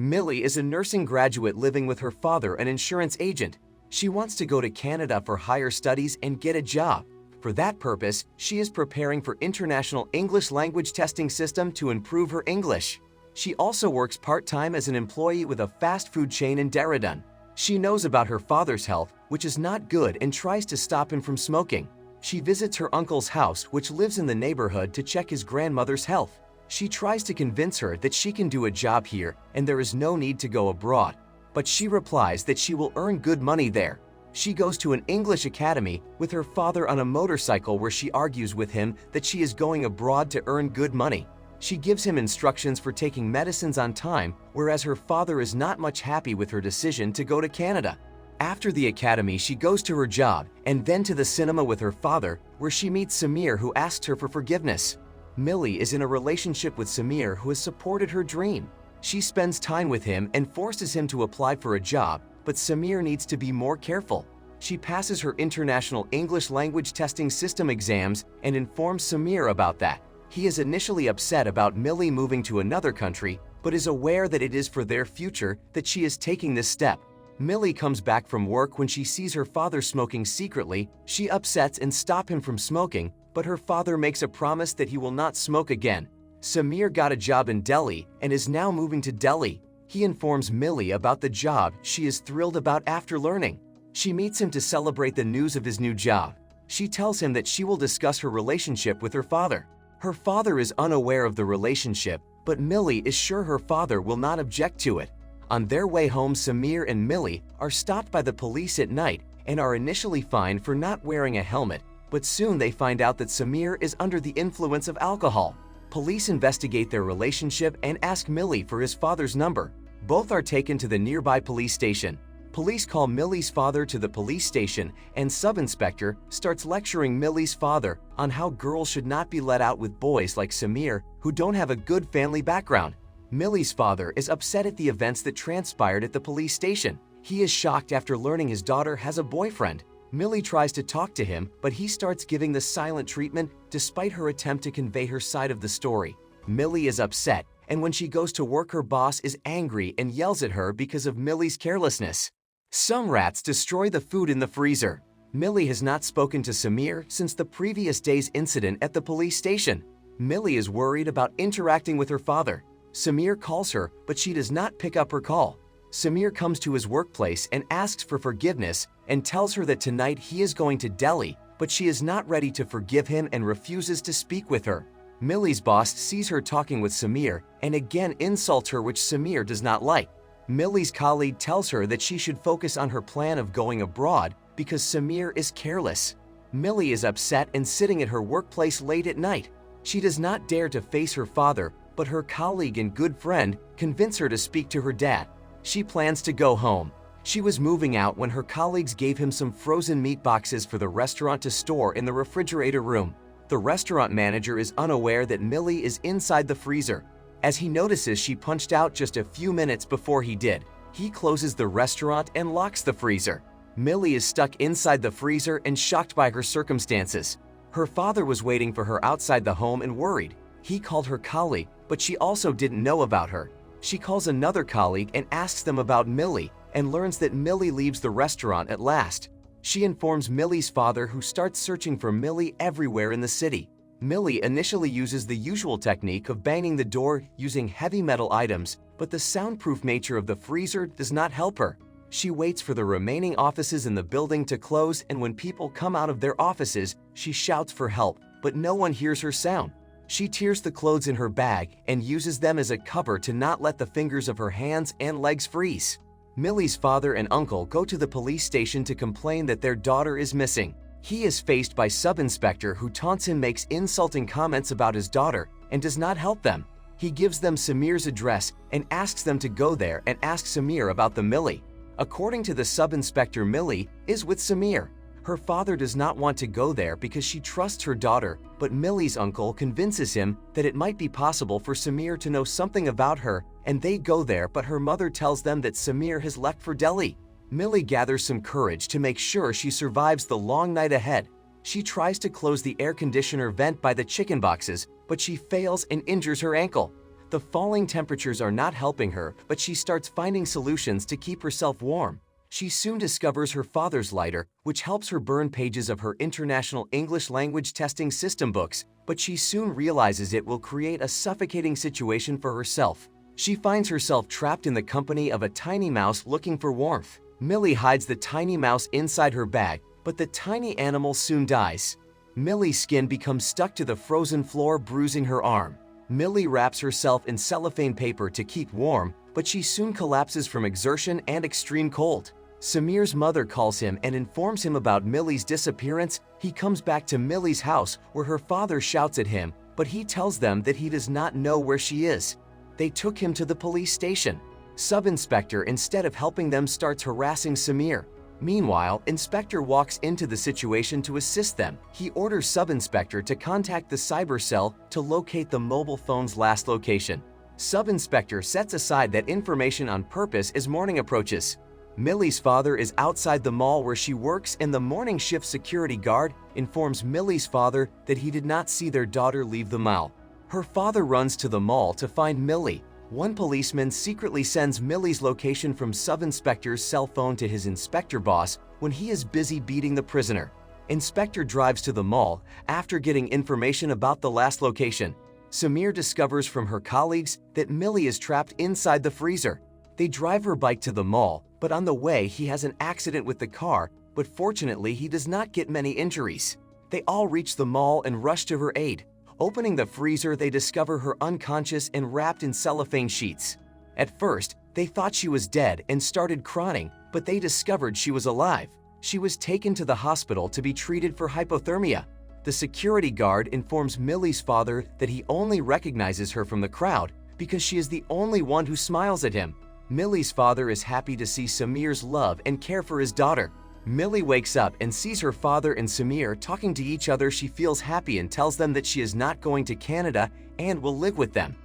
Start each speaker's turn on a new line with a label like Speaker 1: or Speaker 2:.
Speaker 1: Millie is a nursing graduate living with her father, an insurance agent. She wants to go to Canada for higher studies and get a job. For that purpose, she is preparing for International English Language Testing System to improve her English. She also works part-time as an employee with a fast food chain in Derridon. She knows about her father's health, which is not good, and tries to stop him from smoking. She visits her uncle's house, which lives in the neighborhood, to check his grandmother's health. She tries to convince her that she can do a job here and there is no need to go abroad. But she replies that she will earn good money there. She goes to an English academy with her father on a motorcycle, where she argues with him that she is going abroad to earn good money. She gives him instructions for taking medicines on time, whereas her father is not much happy with her decision to go to Canada. After the academy, she goes to her job and then to the cinema with her father, where she meets Samir, who asks her for forgiveness. Millie is in a relationship with Samir, who has supported her dream. She spends time with him and forces him to apply for a job, but Samir needs to be more careful. She passes her International English Language Testing System exams and informs Samir about that. He is initially upset about Millie moving to another country, but is aware that it is for their future that she is taking this step. Millie comes back from work when she sees her father smoking secretly. She upsets and stops him from smoking, but her father makes a promise that he will not smoke again. Samir got a job in Delhi and is now moving to Delhi. He informs Millie about the job she is thrilled about after learning. She meets him to celebrate the news of his new job. She tells him that she will discuss her relationship with her father. Her father is unaware of the relationship, but Millie is sure her father will not object to it. On their way home, Samir and Millie are stopped by the police at night and are initially fined for not wearing a helmet, but soon they find out that Samir is under the influence of alcohol. Police investigate their relationship and ask Millie for his father's number. Both are taken to the nearby police station. Police call Millie's father to the police station, and Sub-Inspector starts lecturing Millie's father on how girls should not be let out with boys like Samir, who don't have a good family background. Millie's father is upset at the events that transpired at the police station. He is shocked after learning his daughter has a boyfriend. Millie tries to talk to him, but he starts giving the silent treatment despite her attempt to convey her side of the story. Millie is upset, and when she goes to work, her boss is angry and yells at her because of Millie's carelessness. Some rats destroy the food in the freezer. Millie has not spoken to Samir since the previous day's incident at the police station. Millie is worried about interacting with her father. Samir calls her, but she does not pick up her call. Samir comes to his workplace and asks for forgiveness and tells her that tonight he is going to Delhi, but she is not ready to forgive him and refuses to speak with her. Millie's boss sees her talking with Samir and again insults her, which Samir does not like. Millie's colleague tells her that she should focus on her plan of going abroad because Samir is careless. Millie is upset and sitting at her workplace late at night. She does not dare to face her father, but her colleague and good friend convince her to speak to her dad. She plans to go home. She was moving out when her colleagues gave him some frozen meat boxes for the restaurant to store in the refrigerator room. The restaurant manager is unaware that Millie is inside the freezer. As he notices she punched out just a few minutes before he did, he closes the restaurant and locks the freezer. Millie is stuck inside the freezer and shocked by her circumstances. Her father was waiting for her outside the home and worried. He called her colleague, but she also didn't know about her. She calls another colleague and asks them about Millie and learns that Millie leaves the restaurant at last. She informs Millie's father, who starts searching for Millie everywhere in the city. Millie initially uses the usual technique of banging the door using heavy metal items, but the soundproof nature of the freezer does not help her. She waits for the remaining offices in the building to close, and when people come out of their offices, she shouts for help, but no one hears her sound. She tears the clothes in her bag and uses them as a cover to not let the fingers of her hands and legs freeze. Millie's father and uncle go to the police station to complain that their daughter is missing. He is faced by Sub-Inspector, who taunts him, makes insulting comments about his daughter, and does not help them. He gives them Samir's address and asks them to go there and ask Samir about the Millie. According to the Sub-Inspector, Millie is with Samir. Her father does not want to go there because she trusts her daughter, but Millie's uncle convinces him that it might be possible for Samir to know something about her, and they go there, but her mother tells them that Samir has left for Delhi. Millie gathers some courage to make sure she survives the long night ahead. She tries to close the air conditioner vent by the chicken boxes, but she fails and injures her ankle. The falling temperatures are not helping her, but she starts finding solutions to keep herself warm. She soon discovers her father's lighter, which helps her burn pages of her International English Language Testing System books, but she soon realizes it will create a suffocating situation for herself. She finds herself trapped in the company of a tiny mouse looking for warmth. Millie hides the tiny mouse inside her bag, but the tiny animal soon dies. Millie's skin becomes stuck to the frozen floor, bruising her arm. Millie wraps herself in cellophane paper to keep warm, but she soon collapses from exertion and extreme cold. Samir's mother calls him and informs him about Millie's disappearance. He comes back to Millie's house where her father shouts at him, but he tells them that he does not know where she is. They took him to the police station. Sub-Inspector, instead of helping them, starts harassing Samir. Meanwhile, Inspector walks into the situation to assist them. He orders Sub-Inspector to contact the cyber cell to locate the mobile phone's last location. Sub-Inspector sets aside that information on purpose as morning approaches. Millie's father is outside the mall where she works, and the morning shift security guard informs Millie's father that he did not see their daughter leave the mall. Her father runs to the mall to find Millie. One policeman secretly sends Millie's location from Sub-Inspector's cell phone to his inspector boss when he is busy beating the prisoner. Inspector drives to the mall after getting information about the last location. Samir discovers from her colleagues that Millie is trapped inside the freezer. They drive her bike to the mall, but on the way he has an accident with the car, but fortunately he does not get many injuries. They all reach the mall and rush to her aid. Opening the freezer, they discover her unconscious and wrapped in cellophane sheets. At first, they thought she was dead and started crying, but they discovered she was alive. She was taken to the hospital to be treated for hypothermia. The security guard informs Millie's father that he only recognizes her from the crowd because she is the only one who smiles at him. Millie's father is happy to see Samir's love and care for his daughter. Millie wakes up and sees her father and Samir talking to each other. She feels happy and tells them that she is not going to Canada and will live with them.